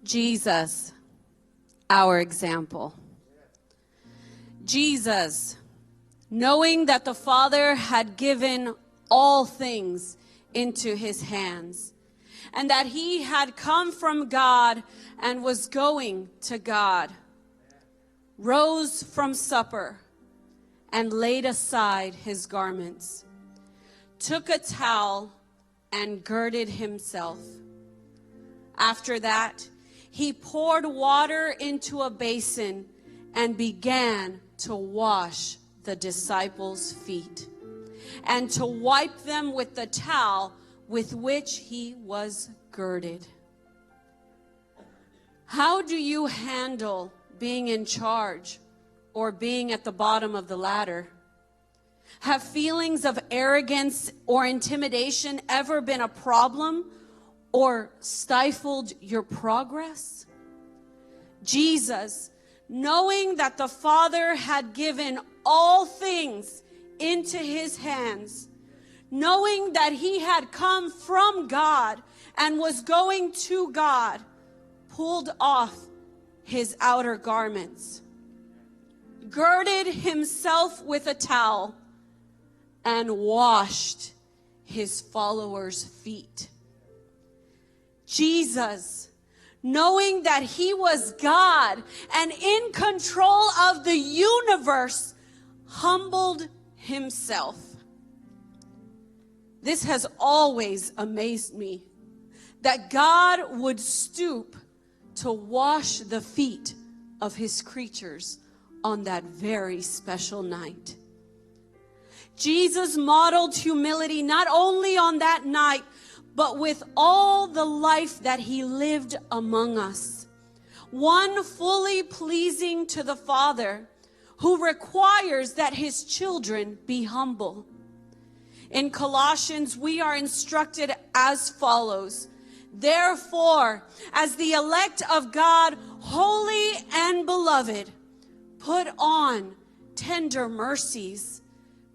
Jesus, our example. Jesus, knowing that the Father had given all things into his hands, and that he had come from God and was going to God, rose from supper and laid aside his garments, took a towel and girded himself. After that, he poured water into a basin and began to wash the disciples' feet and to wipe them with the towel with which he was girded. How do you handle being in charge or being at the bottom of the ladder? Have feelings of arrogance or intimidation ever been a problem or stifled your progress? Jesus, knowing that the Father had given all things into his hands, knowing that he had come from God and was going to God, pulled off his outer garments, girded himself with a towel, and washed his followers' feet. Jesus, knowing that he was God and in control of the universe, humbled himself. This has always amazed me, that God would stoop to wash the feet of his creatures on that very special night. Jesus modeled humility not only on that night, but with all the life that he lived among us. One fully pleasing to the Father, who requires that his children be humble. In Colossians, we are instructed as follows: therefore, as the elect of God, holy and beloved, put on tender mercies,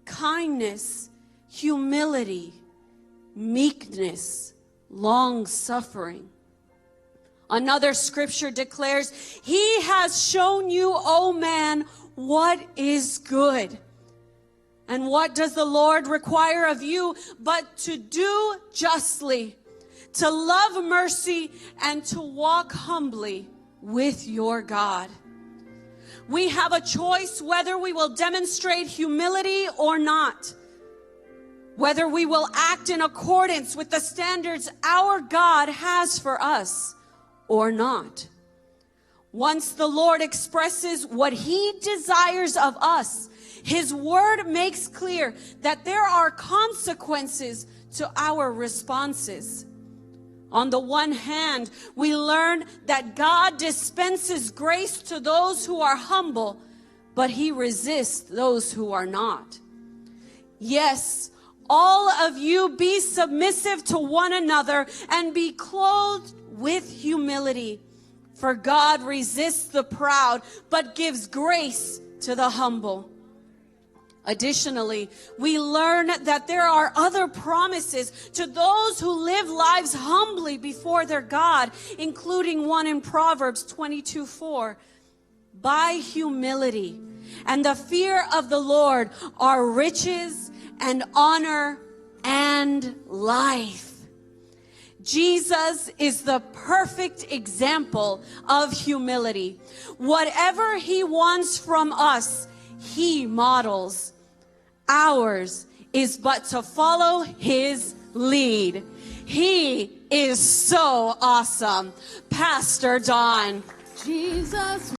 kindness, humility, meekness, long-suffering. Another scripture declares, he has shown you, O man, what is good. And what does the Lord require of you but to do justly, to love mercy, and to walk humbly with your God? We have a choice whether we will demonstrate humility or not, whether we will act in accordance with the standards our God has for us or not. Once the Lord expresses what he desires of us, his word makes clear that there are consequences to our responses. On the one hand, we learn that God dispenses grace to those who are humble, but he resists those who are not. Yes, all of you be submissive to one another and be clothed with humility. For God resists the proud, but gives grace to the humble. Additionally, we learn that there are other promises to those who live lives humbly before their God, including one in Proverbs 22:4. By humility and the fear of the Lord are riches and honor and life. Jesus is the perfect example of humility. Whatever he wants from us, he models. Ours is but to follow his lead. He is so awesome. Pastor Don. Jesus.